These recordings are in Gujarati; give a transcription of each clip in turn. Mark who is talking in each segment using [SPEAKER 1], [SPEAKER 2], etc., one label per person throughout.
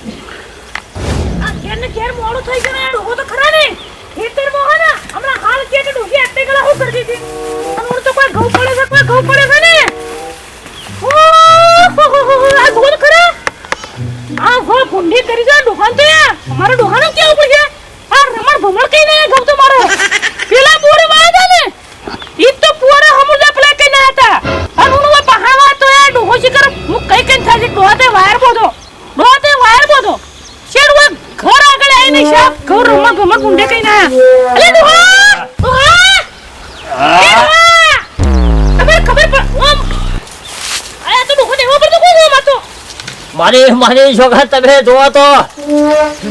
[SPEAKER 1] આ ઘેર મોડું થઈ ગયું યાર ડોહો તો ખરા ને ખેતર માં હે ને હમણાં હાલ કે ડોહી આટલે ગલા હું કરતી હતી અને ઓર તો કોઈ ઘઉં પડે છે ને આ ગોલ ખરા આ હો કુંડી કરી જા ડોહાન તો યાર મારો ડોહાનો કેવું પડશે આ રમણ ભમણ કઈ ને ઘઉં તો મારો પેલા બોરે વાળા ને ઈ તો પૂરે હમુલે પેલા કઈ ના હતા અને ઉનો પહાવા તો યાર ડોહો શિકર હું કઈ થાય ડોહાતે વાયર બોધો શેડવા ઘર આગળ આવીને શાપ ઘર રમણ ભમણ કુંડે કઈ ના અલે ડોહા તમે ખબર પર ઓમ આયા તો ડોહો દેવો પડતો કોઈ માતો
[SPEAKER 2] મારી છોકરા તમે જોવો તો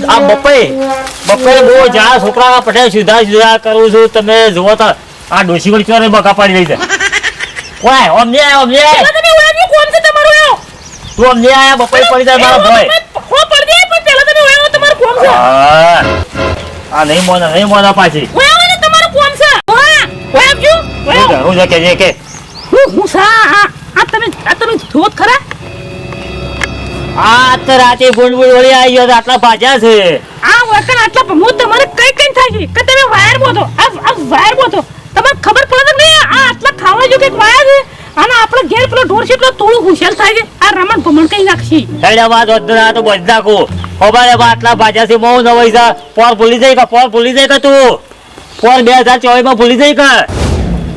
[SPEAKER 2] આ બપે બહુ જા છોકરા પટેલ સીધા કરું છું તમે જોવો તો આ ડોસી વળી ચોરે બકા પાડી રહી છે ઓય ઓમ ને
[SPEAKER 1] તમે ઓય કોણ છે તમારો યો
[SPEAKER 2] તું ઓમ ને આયા બપે પડી જાય મારો ભાઈ
[SPEAKER 1] હો પડી દે પણ પેલા તમે ઓય તમારો કોણ છે
[SPEAKER 2] આ નહીં મોના પાછી
[SPEAKER 1] ઓય ને તમારો કોણ છે ઓય આવજો
[SPEAKER 2] હું કે
[SPEAKER 1] હું સા આ તમે ધોત ખરા
[SPEAKER 2] આ તો રાતે બોલ વળી આવી ગયો આટલા ભાજ્યા છે
[SPEAKER 1] આ વખત આટલા હું તમારે કઈ થાય છે કે તમે વાયર બોધો આ વાયર બોધો તમને ખબર પડે નહીં આ આટલા ખાવા જો કે વાયર છે અને આપણે ઘેર પેલો ઢોર છે એટલો થોડું હુશિયાર થાય છે આ રમણ ભમણ કઈ નાખશી
[SPEAKER 2] હેડા વાત વધના તો બજ નાખો ખબર આટલા ભાજ્યા છે બહુ નવાઈ જા પોર ભૂલી જાય કે તું પોર 2024 માં ભૂલી જાય કે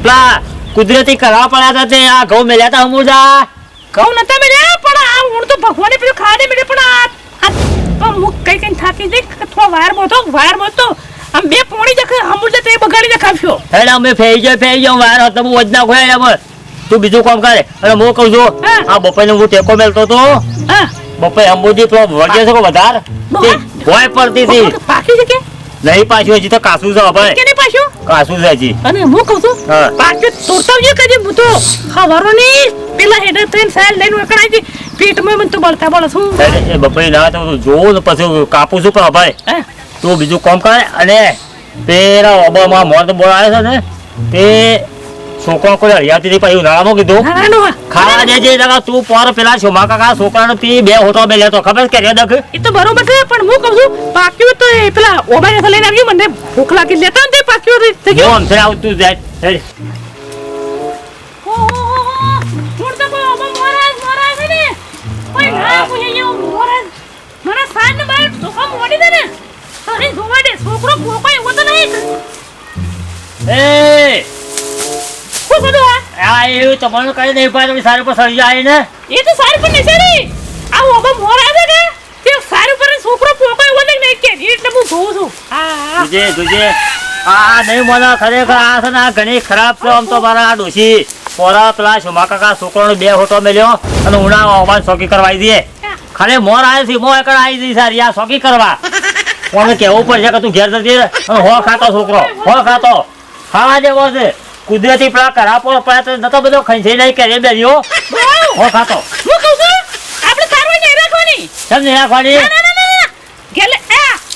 [SPEAKER 2] પેલા કુદરતી કરવા પડ્યા હતા તે આ ઘઉં મેલ્યા હતા હમુજા
[SPEAKER 1] કહું નતા મેળ્યા પણ આ હું તો ભગવાને પેલું ખાડે મેળે પણ આ મુખ કઈ થાકી જઈ અથવા વાયર બોતો આમ બે પોણી જખે હમુર જતે બગાડી દેખાવ્યો
[SPEAKER 2] હેડા અમે ફેઈ જાવ વાયર હતો હું વજના ખોયા હેડા તું બીજું કામ કરે અને હું કહું છું આ બપોરને હું ટેકો મેલતો તો બપોર અંબુજી પેલો વળગે છે વધાર ભોય પડતી હતી
[SPEAKER 1] પાકી છે કે
[SPEAKER 2] નહીં પાછું હજી તો કાસું છે ભાઈ
[SPEAKER 1] કે નહીં પાછું
[SPEAKER 2] કાસું છે હજી
[SPEAKER 1] અને હું કહું છું પાછું તોડતાવજો કદી હું તો ખબરો નહીં પેલા હેડર ટ્રેન સાઈડ લઈને વકડાઈ હતી પેટમાં મને તો બળતા બળ છું
[SPEAKER 2] એ બપોરે ના તો જોઉં ને પછી કાપું છું પણ ભાઈ તું બીજું કામ કરે અને પેલા ઓબામાં મોર બોલ આવે છે ને તે છોકરો કોઈ હરિયાતી પછી ઉનાળામાં કીધું ખાવા દેજે તું પર પેલા છોમા કાકા છોકરાને પી બે હોટો બે લેતો ખબર કે રેદક
[SPEAKER 1] એ તો બરોબર છે પણ હું કહું છું પાક્યું તો પેલા ઓબાને લઈને આવ્યું મને ભૂખ લાગી લેતા ને પાક્યું થઈ ગયું
[SPEAKER 2] આમ છે આવતું જાય
[SPEAKER 1] છોકરો કોઈ એવો તો નહીં
[SPEAKER 2] એવું તમારું કઈ નહીં પાડે સારું પર સળી જાય ને
[SPEAKER 1] એ તો સારું પર નહીં સળી આ ઓબા મોર આવે કે તે સારું પર છોકરો પોકો એવો નહીં કે એટલે હું જોઉં છું
[SPEAKER 2] જોજે આ નહીં મને ખરેખર આ છે ને આ ઘણી ખરાબ છે આમ તો મારા આ ડોશી પોરા પેલા છોમા કાકા છોકરાનો બે હોટો મેલ્યો અને ઉના ઓબાન શોકી કરવાઈ દે ખાલી મોર આવે છે મો એકડ આવી જઈ સારી આ શોકી કરવા કોને કેવું પડશે કે તું ઘેર જતી અને હો ખાતો છોકરો ખાવા દેવો છે કુદરતી પેલા કરા પર પડ્યા નતો બધો ખંઈ નહીં કે બેરીઓ હો ખાતો
[SPEAKER 1] હું કહું છું આપણે સારવાર નહીં રાખવાની
[SPEAKER 2] કેમ નહીં રાખવાની
[SPEAKER 1] ગેલે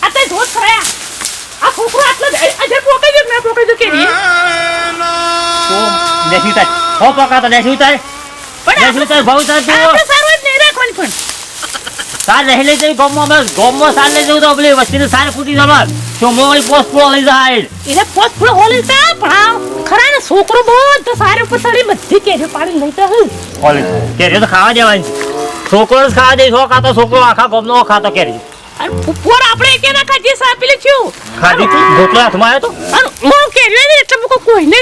[SPEAKER 1] આ તો ધોત ખરા આ છોકરો આટલો અજર પોકાઈ જો ના પોકાઈ જો કે રે
[SPEAKER 2] તો દેખી તાય હો પકા તો દેખી તાય ભાવ તાય તું
[SPEAKER 1] આપણે સારવાર નહીં રાખવાની પણ
[SPEAKER 2] સાર રહી લઈ જઈ ગોમમાં સાર લઈ જવું તો પેલી વસ્તીને સાર ફૂટી જવા ચોમોળી પોસ્ટ પૂરો લઈ જાય
[SPEAKER 1] એને પોસ્ટ પૂરો હોલી તા પણ ખરા ને છોકરો બધો સારે ઉપર સડી બધી કેરી પાડી લઈ તા
[SPEAKER 2] હોલી કેરી તો ખાવા દેવાની છોકરો જ ખાવા દે ખાતો છોકરો આખા ગોમનો ખાતો કેરી
[SPEAKER 1] અને ઉપર આપણે કે ના ખાજી સાપી લેચ્યું
[SPEAKER 2] ખાધી ગોટલા હાથમાં આવ્યો તો
[SPEAKER 1] અને હું કેરી ને એટલે કોઈને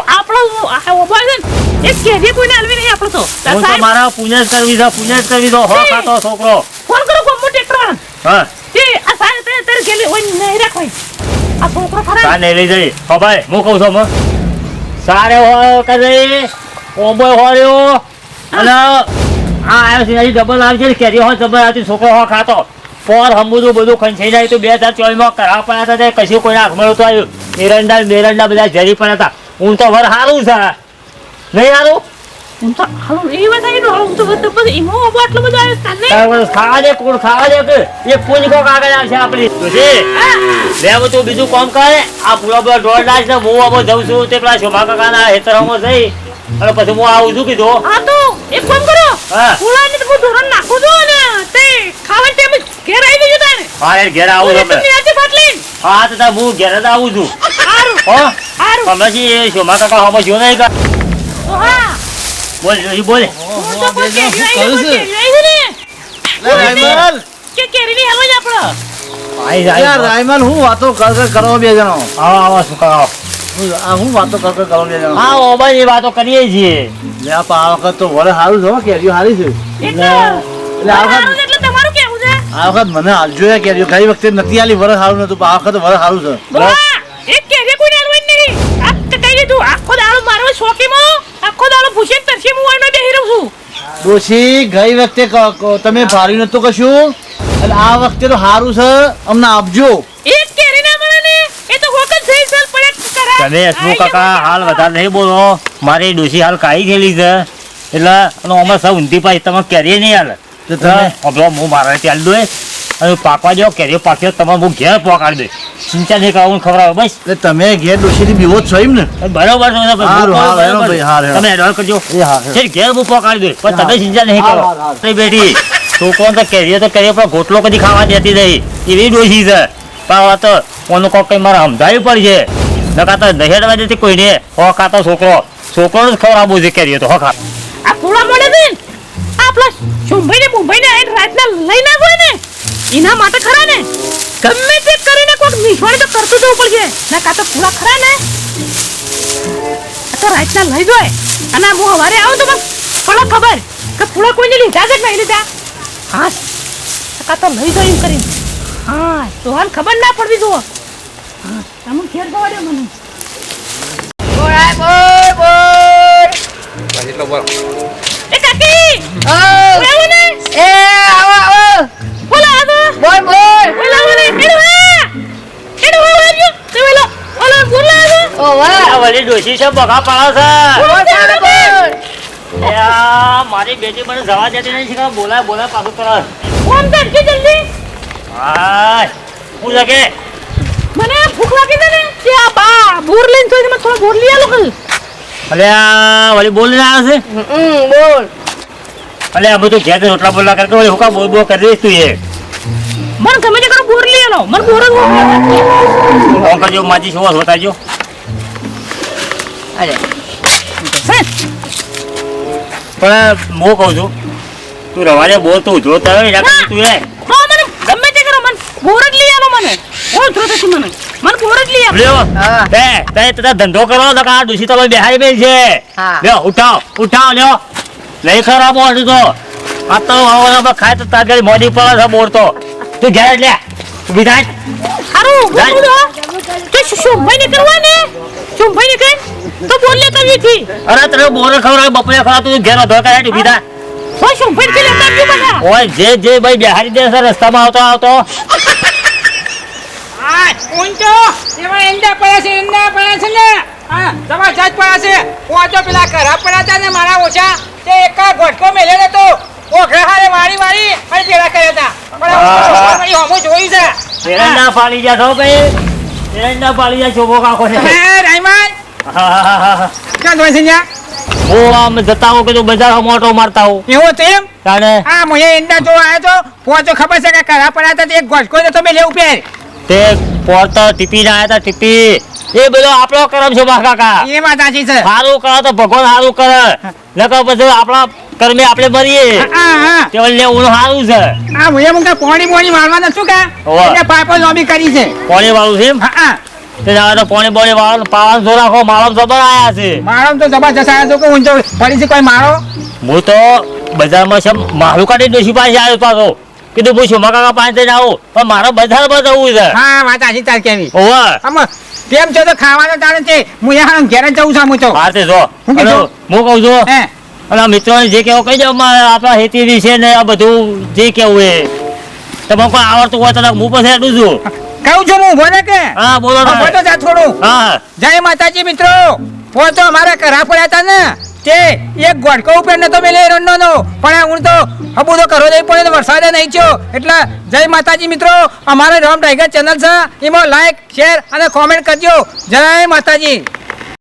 [SPEAKER 1] આપણો આ ઓબા છે એક કેરી કોઈને આલવી નહીં આપણો તો
[SPEAKER 2] હું તો મારા પુણ્ય જ કરવી દો હો ખાતો છોકરો
[SPEAKER 1] ફોન કરો કોમો ટ્રેક્ટર
[SPEAKER 2] હા
[SPEAKER 1] એ આ સારે તે ગેલી ઓય નહીં રાખોય આ છોકરો ખરા
[SPEAKER 2] સા નહીં લઈ જઈ હો ભાઈ હું કહું છું સારે હો કરે ઓબો હોર્યો અને આ આવ્યો છે ડબલ આવશે કેરી હો ડબલ આવતી છોકરો હો ખાતો પોર હમુદું બધું ખંચાઈ જાય તો 2024 માં કરા પડ્યા હતા કશું કોઈ આંખમાં તો આવ્યું એરંડા બધા ઝેરી પડ્યા હતા હું તો વર સારું છે નહીં સારું
[SPEAKER 1] હું તો હાલો એ વાત આવી હું તો બધું ઈમો આટલો બધો આવ્યો તને
[SPEAKER 2] ખાવા દે કોણ ખાવા દે કે એક પૂંજ કો કાગળ આવશે આપણી જોજે લેવ તું બીજું કામ કરે આ પૂરો બધો દોડ લાજ ને હું આવો જઉં છું તે પેલા શોભા કાકાના હેતરમાં જઈ અને પછી હું આવું છું કીધું
[SPEAKER 1] હા તો એક કામ કરો પૂળાને તો ધોરણ નાખો દો ને તે ખાવા ટાઈમે ઘેર
[SPEAKER 2] હા એ ઘેર આવું
[SPEAKER 1] તું
[SPEAKER 2] તમે
[SPEAKER 1] એટલી આજે બાટલી
[SPEAKER 2] હા તો તાર હું ઘેર જ આવું છું
[SPEAKER 1] હારું
[SPEAKER 2] હો
[SPEAKER 1] હારું
[SPEAKER 2] હમણાંથી એ શોમા કાકા હમણાં જો નહીં કા
[SPEAKER 1] તો હા
[SPEAKER 2] બોલ ડોશી બોલ
[SPEAKER 1] હું તો કોઈ
[SPEAKER 3] બેજો,
[SPEAKER 1] કેરી
[SPEAKER 3] શું
[SPEAKER 1] આવી
[SPEAKER 3] કરું છું? રાયમલ
[SPEAKER 1] કે કેરીની હવા જ આપણો
[SPEAKER 2] આઈ
[SPEAKER 3] યાર
[SPEAKER 2] જાય
[SPEAKER 3] રાયમલ હું વાતો કર કરો બે જણો
[SPEAKER 2] આવો આવો શું કરો
[SPEAKER 3] હું વાતો કર કરો બે જણો
[SPEAKER 2] હા ઓબા એ વાતો કરીએ છીએ
[SPEAKER 3] લે આ વખત તો વરે સારું છે હો, કેરીઓ સારી છે
[SPEAKER 1] એટલે
[SPEAKER 3] એટલે આ
[SPEAKER 1] હારું
[SPEAKER 3] વખત
[SPEAKER 1] એટલે તમારું કેવું છે
[SPEAKER 3] આ વખત મને હાલજો યાર કેરીઓ ગઈ વખતે નથી આલી વરે સારું નતું પણ આ વખત વરે સારું છે
[SPEAKER 1] બોલા એક કેરી કોઈ આલવા જ નહીં આ તો કહી દીધું આખો દાડો મારો શોકીમાં આખો દાડો ભૂસી તરસી હું આનો બેહી રહું છું
[SPEAKER 3] ડોશી ગઈ વખતે તમે ભારી નતું કશું એટલે આ વખતે તો સારું છે અમને આપજો
[SPEAKER 1] એક કેરી ના મળે ને એ તો હોકલ થઈ સર પડે કરા
[SPEAKER 2] તમે હસમુખ કાકા હાલ વધારે નહીં બોલો મારી ડોશી હાલ કાઈ ગયેલી છે એટલે અને અમે સૌ ઊંધી પાછી તમે કેરીએ નહીં હાલ
[SPEAKER 3] તો
[SPEAKER 2] તમે
[SPEAKER 3] તમે
[SPEAKER 2] હમણાં હું મારા ચાલ દો અને પાકવા જાઓ કેરીઓ પાક્યો તમે હું ઘેર પહોંચાડી દે ચિંતા નહીં કરવાનું ખબર આવે બસ
[SPEAKER 3] એટલે તમે ઘેર ડોશીથી બીવો જ છો એમ ને
[SPEAKER 2] બરોબર છે તમે
[SPEAKER 3] હારું, હારું,
[SPEAKER 2] બરોબર.
[SPEAKER 3] હેરો ભાઈ, હારું, હેરો.
[SPEAKER 2] તમે એડવાન્સ કરજો
[SPEAKER 3] એ હા
[SPEAKER 2] છે ઘેર હું પહોંચાડી દે પણ તમે ચિંતા નહીં
[SPEAKER 3] હારું,
[SPEAKER 2] કરો
[SPEAKER 3] હારું, હારું.
[SPEAKER 2] નહીં બેટી છોકરો તો કેરીઓ પણ ગોટલો કદી ખાવા દેતી નહીં એવી ડોશી છે પણ હવે તો કોનું કોક કઈ મારે સમજાવવી પડશે નકા તો નહીં હેડવા દેતી કોઈને હો ખાતો છોકરો જ ખવડાવવું છે કેરીઓ તો હો ખા
[SPEAKER 1] આ પૂળા મળે છે ને આ પ્લસ શુંભાઈ ને મુંબઈ ને આઈને રાતના લઈને આવ્યો ને એના માટે ખરા ને ગમે તે કરીને કોઈક નિશાળ તો કરતું જવું પડશે ના કાં તો પૂળા ખરા ને આ તો રાતના લઈ જાય અને હું સવારે આવું તો બસ પડે ખબર કે પૂળા કોઈને લીધા છે કે નહીં લીધા હા કાં તો લઈ જાય એમ કરીને હા તો હાલ ખબર ના પડવી જુઓ હા તમે ઘેર જવા દો મને એ કાકી આવો ને બોલો આવો બોલો આવો ને એડો આવ્યો તે વેલો ઓલો બોલો આવો
[SPEAKER 2] આ વળી ડોશી છે બગા પાડો છે એ આ મારી બેટી મને જવા દેતી નહીં છે કે બોલાય પાછું કરે
[SPEAKER 1] ફોન કર કે જલ્દી
[SPEAKER 2] હાય હું લાગે
[SPEAKER 1] મને ભૂખ લાગી છે ને કે આ બા બોર લઈને તો એમાં થોડો બોર લઈ આલો કલ
[SPEAKER 2] અલે આ વળી બોલીને આવે છે
[SPEAKER 1] બોલ
[SPEAKER 2] અલે આ બધું ઘેર રોટલા બોલા કરતો વળી હુકા બોલ બોલ કરી દઈશ તું એ
[SPEAKER 1] મને ગમે તે કરો બોર લઈ આલો મને બોર જ
[SPEAKER 2] ફોન કરજો માજી શું હોતાજો
[SPEAKER 1] અરે
[SPEAKER 2] પણ હું કહું છું તું રવાને બોલ તું જોતા હોય એના કરતા તું એ
[SPEAKER 1] મને ગમે તે કરો મને બોર જ લઈ આલો મને બોલ જોતો છે મને બોર જ લઈ આલો
[SPEAKER 2] લ્યો તે તારા ધંધો કરો તો આ ડુસી તો બેહારી બેલ છે
[SPEAKER 1] હા.
[SPEAKER 2] લ્યો ઉઠાવ લ્યો લઈ ખરાબ હોય તો આ તો હવે ખાય તો તાર મોડી પડે છે બોર તો તું ઘેર લે ઊભી થાય
[SPEAKER 1] હારું
[SPEAKER 2] જાય.
[SPEAKER 1] બોલો કે શુંભાઈ ને કરવા ને શુંભાઈ ને કઈ તો બોલ લે કરવી થી
[SPEAKER 2] અરે તને બોર ખવડાવે બપોરે ખવડાવે તું ઘેર ધોર કરે ઊભી થાય
[SPEAKER 1] તો શુંભાઈ કે લેતા આવજો બધા
[SPEAKER 2] ઓય જે ભાઈ બેહારી દે છે રસ્તામાં આવતો
[SPEAKER 4] આ ઊંચો એમાં એંડા પડ્યા છે ને હા તમાર જાત પડ્યા છે ઓછો પેલા ખરાબ પડ્યા હતા ને મારા ઓછા તે એકા ગોટકો મેલ્યો ને તો ઓઘરા હારે વાળી અને પેલા કર્યા હતા પણ હમું જોયું છે
[SPEAKER 2] એરંડા પાડી જા છો ભાઈ એરંડા પાડી જા ચોબો કાકો છે
[SPEAKER 4] હે રાયમાન ક્યાં જોઈ છે ન્યા?
[SPEAKER 2] હું આમ જતા હું કીધું બજાર મોટો મારતા હું
[SPEAKER 4] એવું હતું એમ
[SPEAKER 2] તાણે
[SPEAKER 4] હા મુએ એંડા જો આવ્યો તો પહોંચો ખબર છે કે ખરાબ પડ્યા હતા તે એક ગોટકો ને તો મેં લેવું પેર
[SPEAKER 2] તે પોરતો ટીપી ના આવ્યા ટીપી એ બધો આપણો કરમ છે બા કાકા
[SPEAKER 4] એ વાત સાચી છે
[SPEAKER 2] સારું કરે તો ભગવાન સારું કરે નકર પછી આપણા કર્મે આપણે મરીએ
[SPEAKER 4] હા
[SPEAKER 2] તે વળી ઊનું સારું છે
[SPEAKER 4] હા મુએ મુકા પોણી મારવાના શું કે
[SPEAKER 2] હોવે.
[SPEAKER 4] એટલે પાઇપો લોબી કરી છે
[SPEAKER 2] પાણી વાળું છે એમ
[SPEAKER 4] હા
[SPEAKER 2] તે જાણે તો પાણી બોણી વાળું પાવાનું જો રાખો મારો જબર આયા છે
[SPEAKER 4] મારો તો જબરજસ્ત આવ્યો તો કે ઊંચો પડી છે કોઈ મારો
[SPEAKER 2] હું તો બજારમાં છે મારું કાઢી ડોસી પાસે આવ્યો પાછો કીધું હું શુમા કાકા પાસે જઈને આવું પણ મારે બજારમાં જવું છે
[SPEAKER 4] હા વાત આજી તાર કેવી
[SPEAKER 2] ઓવા
[SPEAKER 4] આમાં તેમ છે તો ખાવાનું તારે છે હું યા ઘેર જ જઉં છું હું તો
[SPEAKER 2] હા તે જો
[SPEAKER 4] હું કીધું?
[SPEAKER 2] અને હું કહું છું
[SPEAKER 4] હે
[SPEAKER 2] અને મિત્રોને જે કેવું કહી દો આપણા ખેતી વિશે ને આ બધું જે કેવું એ તમે કોઈ આવડતું હોય તો હું પછી હેડું છું
[SPEAKER 4] કહું છું હું બોલે કે
[SPEAKER 2] હા બોલો ને.
[SPEAKER 4] બોલો જા થોડું
[SPEAKER 2] હા
[SPEAKER 4] જય માતાજી મિત્રો હું તો અમારા ઘરા પડ્યા હતા ને તે એક ગોડકો ઉપર નતો મેલે રંડો નો પણ હું તો હબુ તો કરો નહીં પડે તો વરસાદે નહીં થયો એટલે જય માતાજી મિત્રો અમારે રામ ટાઈગર ચેનલ છે એમાં લાઈક શેર અને કોમેન્ટ કરજો જય માતાજી